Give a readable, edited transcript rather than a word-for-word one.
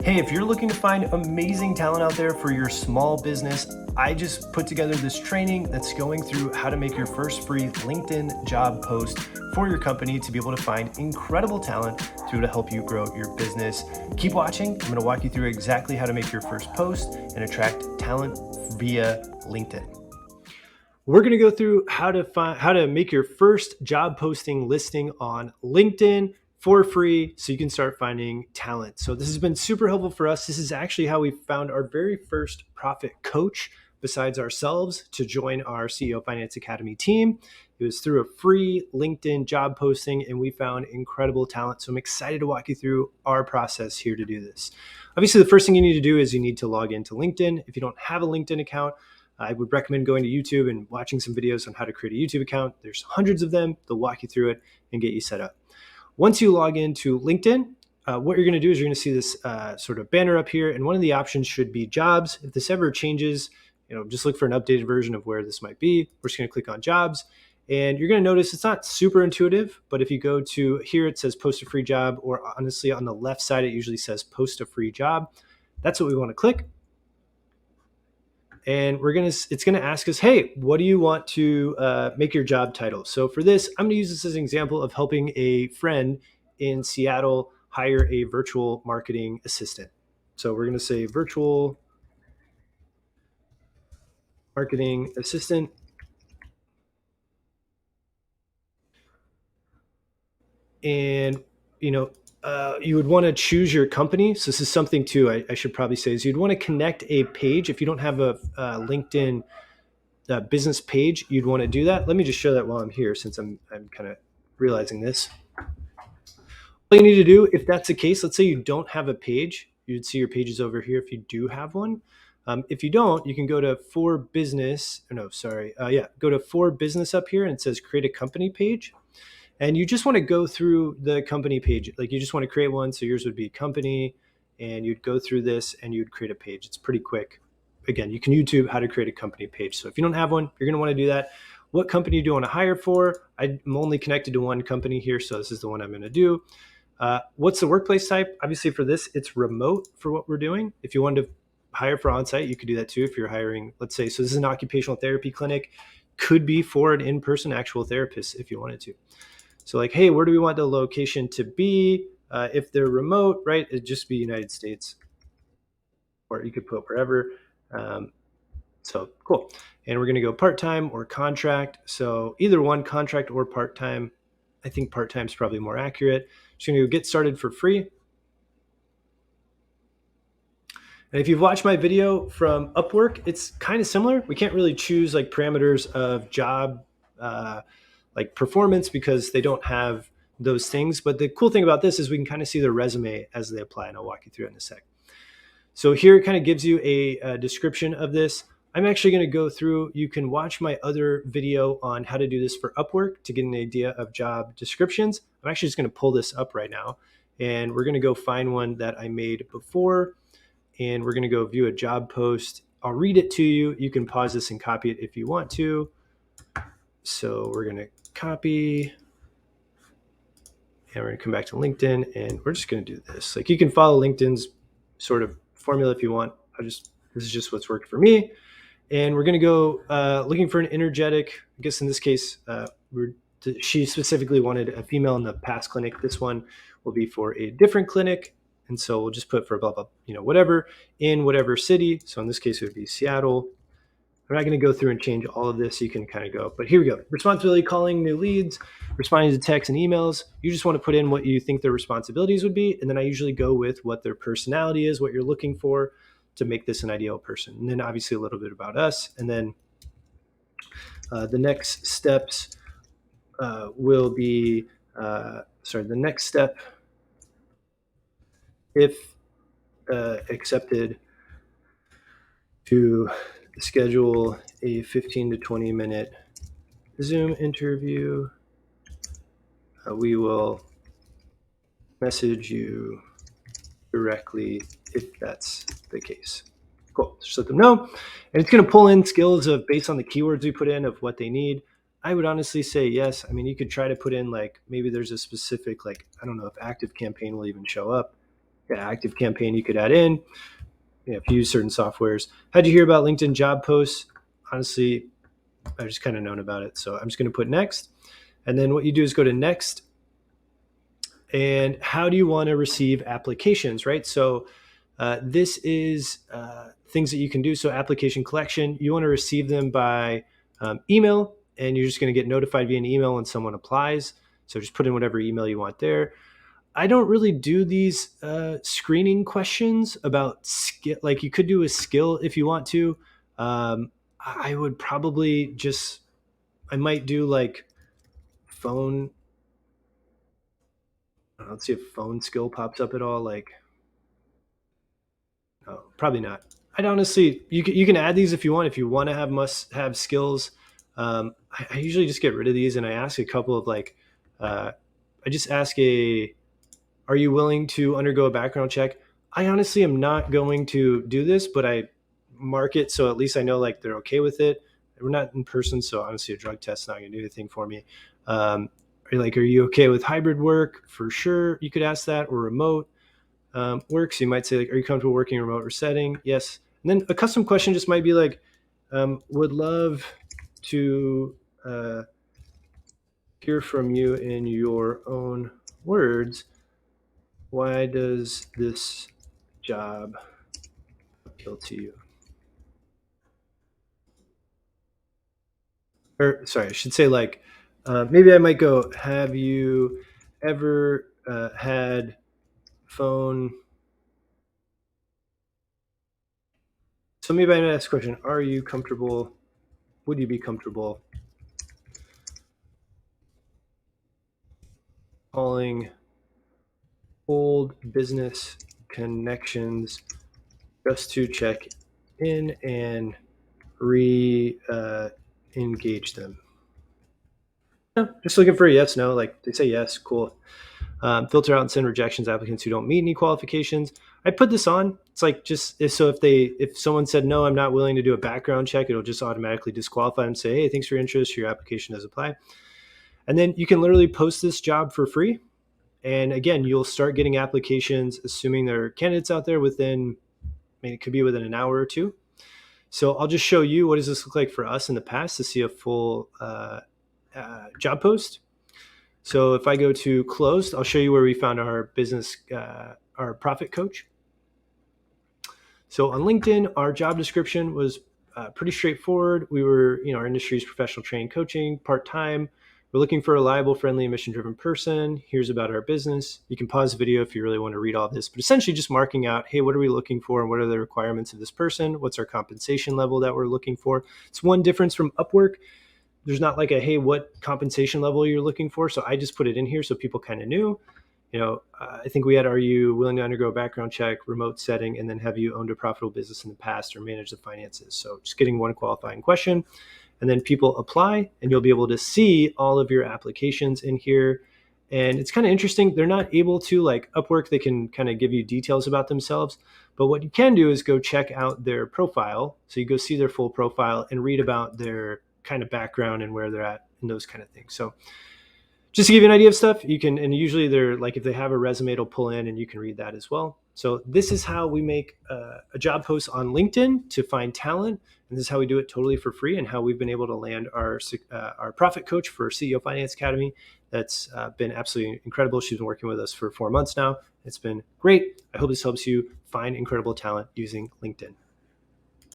Hey, if you're looking to find amazing talent out there for your small business, I just put together this training that's going through how to make your first free LinkedIn job post for your company to be able to find incredible talent to be able to help you grow your business. Keep watching. I'm going to walk you through exactly how to make your first post and attract talent via LinkedIn. We're going to go through how to make your first job posting listing on LinkedIn for free so you can start finding talent. So this has been super helpful for us. This is actually how we found our very first profit coach besides ourselves to join our CEO Finance Academy team. It was through a free LinkedIn job posting and we found incredible talent. So I'm excited to walk you through our process here to do this. Obviously, the first thing you need to do is you need to log into LinkedIn. If you don't have a LinkedIn account, I would recommend going to YouTube and watching some videos on how to create a YouTube account. There's hundreds of them. They'll walk you through it and get you set up. Once you log into LinkedIn, what you're going to do is you're going to see this sort of banner up here. And one of the options should be jobs. If this ever changes, just look for an updated version of where this might be. We're just going to click on jobs. And you're going to notice it's not super intuitive, but if you go to here, it says post a free job, or honestly, on the left side, it usually says post a free job. That's what we want to click. And it's gonna ask us, hey, what do you want to make your job title? So for this, I'm gonna use this as an example of helping a friend in Seattle hire a virtual marketing assistant. So we're gonna say virtual marketing assistant. And you would want to choose your company. So this is something too I should probably say is you'd want to connect a page. If you don't have a LinkedIn business page, you'd want to do that. Let me just show that while I'm here, since I'm kind of realizing this. All you need to do, if that's the case, let's say you don't have a page, you'd see your pages over here if you do have one. If you don't, you can go to For Business. Go to For Business up here and it says create a company page. And you just want to go through the company page. Like you just want to create one. So yours would be company, and you'd go through this and you'd create a page. It's pretty quick. Again, you can YouTube how to create a company page. So if you don't have one, you're going to want to do that. What company do you want to hire for? I'm only connected to one company here, so this is the one I'm going to do. What's the workplace type? Obviously for this, it's remote for what we're doing. If you wanted to hire for on-site, you could do that too. If you're hiring, let's say, so this is an occupational therapy clinic, could be for an in-person actual therapist if you wanted to. So like, hey, where do we want the location to be? If they're remote, right, it'd just be United States, or you could put wherever. So cool. And we're going to go part-time or contract. So either one, contract or part-time. I think part-time is probably more accurate. Just going to go get started for free. And if you've watched my video from Upwork, it's kind of similar. We can't really choose like parameters of job like performance because they don't have those things. But the cool thing about this is we can kind of see their resume as they apply, and I'll walk you through it in a sec. So here it kind of gives you a description of this. I'm actually going to go through, you can watch my other video on how to do this for Upwork to get an idea of job descriptions. I'm actually just going to pull this up right now, and we're going to go find one that I made before, and we're going to go view a job post. I'll read it to you. You can pause this and copy it if you want to. So we're going to copy, and we're going to come back to LinkedIn, and we're just going to do this. Like you can follow LinkedIn's sort of formula if you want. This is just what's worked for me. And we're going to go looking for an energetic, I guess in this case, she specifically wanted a female in the past clinic. This one will be for a different clinic. And so we'll just put for blah, blah, whatever, in whatever city. So in this case, it would be Seattle. I'm not going to go through and change all of this. You can kind of go, but here we go. Responsibility, calling new leads, responding to texts and emails. You just want to put in what you think their responsibilities would be. And then I usually go with what their personality is, what you're looking for to make this an ideal person. And then obviously a little bit about us. And then the next steps will be, the next step, if accepted, to schedule a 15 to 20 minute Zoom interview. We will message you directly if that's the case. Cool. Just let them know. And it's going to pull in skills of based on the keywords we put in of what they need. I would honestly say yes. I mean, you could try to put in like maybe there's a specific, like, I don't know if active campaign will even show up. Active Campaign you could add in. If you use certain softwares. How'd you hear about LinkedIn job posts? Honestly, I've just kind of known about it. So I'm just going to put next. And then what you do is go to next. And how do you want to receive applications, right? So this is things that you can do. So application collection, you want to receive them by email, and you're just going to get notified via an email when someone applies. So just put in whatever email you want there. I don't really do these screening questions about skill. Like you could do a skill if you want to. I would probably just, I might do like phone. Let's see if phone skill pops up at all. Like, no, probably not. I'd honestly, you can add these if you want. If you want to have must have skills, I usually just get rid of these and I ask a couple of like, I just ask are you willing to undergo a background check? I honestly am not going to do this, but I mark it so at least I know like they're okay with it. We're not in person, so honestly, a drug test's not going to do anything for me. Are you okay with hybrid work? For sure, you could ask that, or remote work. So you might say, like, are you comfortable working in a remote or setting? Yes. And then a custom question just might be like, would love to hear from you in your own words. Why does this job appeal to you? Or sorry, I should say like, maybe I might go, have you ever had phone? So maybe I might ask a question, are you comfortable? Would you be comfortable calling old business connections just to check in and engage them? Yeah, just looking for a yes, no. Like they say yes, cool. Filter out and send rejections applicants who don't meet any qualifications. I put this on. It's like just if someone said no, I'm not willing to do a background check, it'll just automatically disqualify them. Say, hey, thanks for your interest. Your application does apply. And then you can literally post this job for free. And again, you'll start getting applications, assuming there are candidates out there within, it could be within an hour or two. So I'll just show you what does this look like for us in the past to see a full job post. So if I go to closed, I'll show you where we found our business, our profit coach. So on LinkedIn, our job description was pretty straightforward. We were, our industry's professional training coaching, part-time. We're looking for a reliable, friendly, and mission-driven person. Here's about our business. You can pause the video if you really want to read all this, but essentially just marking out, hey, what are we looking for and what are the requirements of this person? What's our compensation level that we're looking for? It's one difference from Upwork. There's not like a, hey, what compensation level you're looking for? So I just put it in here so people kind of knew. I think we had, are you willing to undergo a background check, remote setting, and then have you owned a profitable business in the past or managed the finances? So just getting one qualifying question. And then people apply and you'll be able to see all of your applications in here. And it's kind of interesting. They're not able to, like Upwork, they can kind of give you details about themselves. But what you can do is go check out their profile. So you go see their full profile and read about their kind of background and where they're at and those kind of things. So just to give you an idea of stuff, you can, and usually they're like, if they have a resume, it'll pull in and you can read that as well. So this is how we make a job post on LinkedIn to find talent. And this is how we do it totally for free, and how we've been able to land our profit coach for CEO Finance Academy. That's been absolutely incredible. She's been working with us for 4 months now. It's been great. I hope this helps you find incredible talent using LinkedIn.